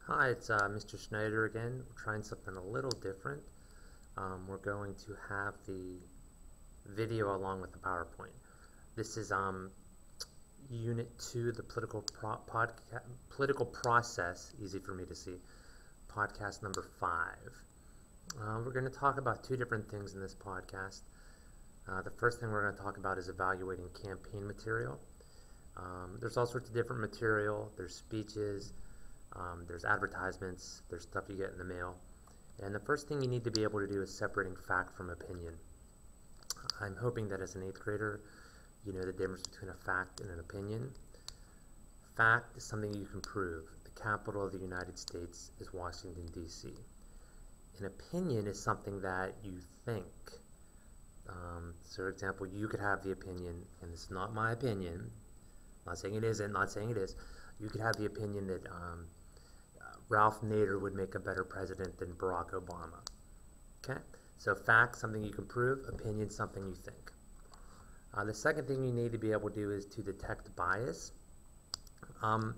Hi, it's Mr. Schneider again. We're trying something a little different. We're going to have the video along with the PowerPoint. This is Unit 2, the political process, easy for me to see, podcast number 5. We're going to talk about two different things in this podcast. The first thing we're going to talk about is evaluating campaign material. There's all sorts of different material. There's speeches, there's advertisements, there's stuff you get in the mail. And the first thing you need to be able to do is separating fact from opinion. I'm hoping that as an 8th grader, you know the difference between a fact and an opinion. Fact is something you can prove. The capital of the United States is Washington, D.C. An opinion is something that you think. So, for example, you could have the opinion, and it's not my opinion, not saying it isn't, not saying it is, you could have the opinion that Ralph Nader would make a better president than Barack Obama. Okay? So fact, something you can prove. Opinion, something you think. The second thing you need to be able to do is to detect bias.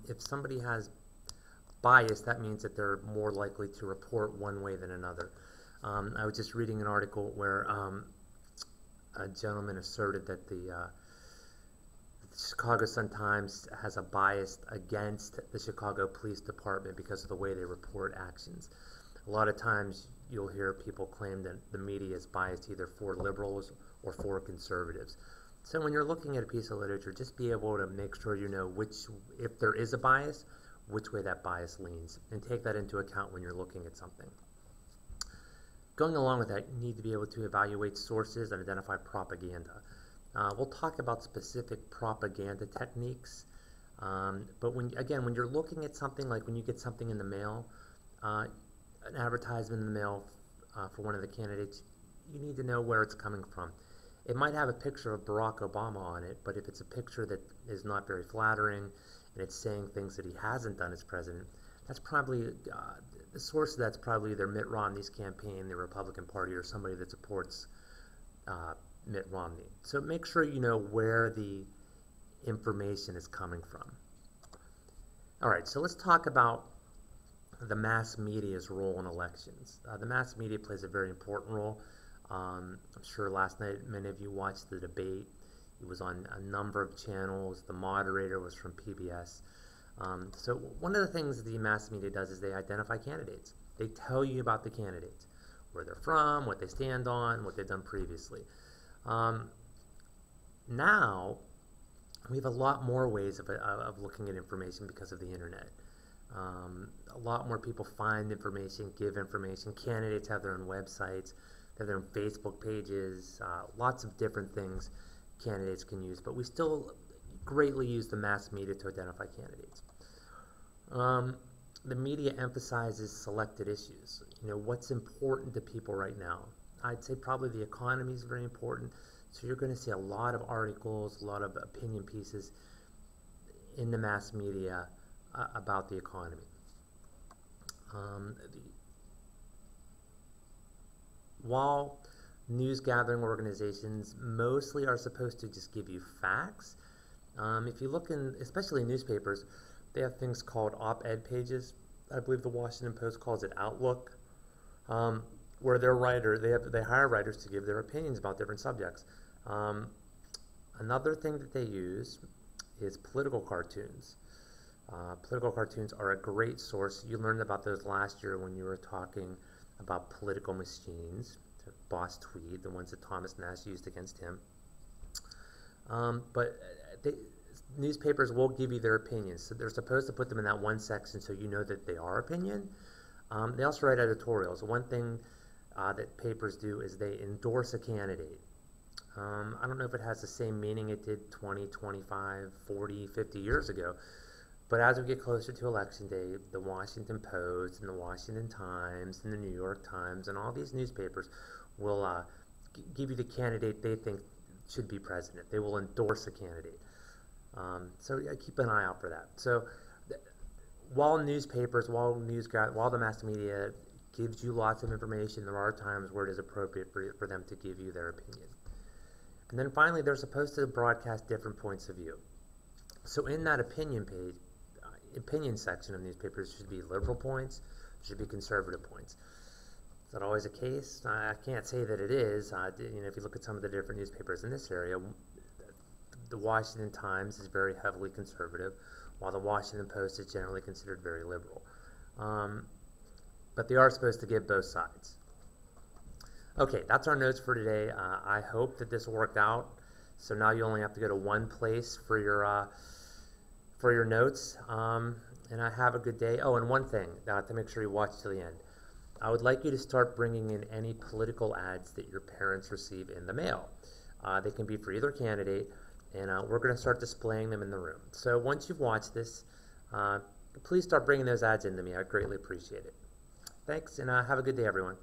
If somebody has bias, that means that they're more likely to report one way than another. I was just reading an article where a gentleman asserted that the Chicago Sun-Times has a bias against the Chicago Police Department because of the way they report actions. A lot of times you'll hear people claim that the media is biased either for liberals or for conservatives. So when you're looking at a piece of literature, just be able to make sure you know if there is a bias, which way that bias leans, and take that into account when you're looking at something. Going along with that, you need to be able to evaluate sources and identify propaganda. We'll talk about specific propaganda techniques, but when you're looking at something, like when you get something in the mail, an advertisement in the mail for one of the candidates, you need to know where it's coming from. It might have a picture of Barack Obama on it, but if it's a picture that is not very flattering and it's saying things that he hasn't done as president, that's probably the source of that's probably either Mitt Romney's campaign, the Republican Party, or somebody that supports Mitt Romney. So make sure you know where the information is coming from. All right, so let's talk about the mass media's role in elections. The mass media plays a very important role. I'm sure last night many of you watched the debate. It was on a number of channels. The moderator was from PBS. So one of the things the mass media does is they identify candidates. They tell you about the candidates, where they're from, what they stand on, what they've done previously. Now, we have a lot more ways of looking at information because of the internet. A lot more people find information, give information. Candidates have their own websites, they have their own Facebook pages, lots of different things candidates can use, but we still greatly use the mass media to identify candidates. The media emphasizes selected issues. You know, what's important to people right now. I'd say probably the economy is very important, so you're going to see a lot of articles, a lot of opinion pieces in the mass media about the economy. While news gathering organizations mostly are supposed to just give you facts, if you look in, especially newspapers, they have things called op-ed pages. I believe the Washington Post calls it Outlook, where they hire writers to give their opinions about different subjects. Another thing that they use is political cartoons. Political cartoons are a great source. You learned about those last year when you were talking about political machines, Boss Tweed, the ones that Thomas Nash used against him. But newspapers will give you their opinions. So they're supposed to put them in that one section so you know that they are opinion. They also write editorials. One thing that papers do is they endorse a candidate. I don't know if it has the same meaning it did 20, 25, 40, 50 years ago, but as we get closer to election day, the Washington Post and the Washington Times and the New York Times and all these newspapers will give you the candidate they think should be president. They will endorse a candidate. So yeah, keep an eye out for that. So while the mass media gives you lots of information, there are times where it is appropriate for them to give you their opinion. And then finally, they're supposed to broadcast different points of view. So in that opinion page, opinion section of newspapers should be liberal points, should be conservative points. Is that always the case? I can't say that it is. If you look at some of the different newspapers in this area, the Washington Times is very heavily conservative, while the Washington Post is generally considered very liberal. But they are supposed to give both sides. Okay, that's our notes for today. I hope that this worked out. So now you only have to go to one place for your notes. And I have a good day. Oh, and one thing to make sure you watch till the end. I would like you to start bringing in any political ads that your parents receive in the mail. They can be for either candidate, and we're going to start displaying them in the room. So once you've watched this, please start bringing those ads into me. I'd greatly appreciate it. Thanks, and have a good day, everyone.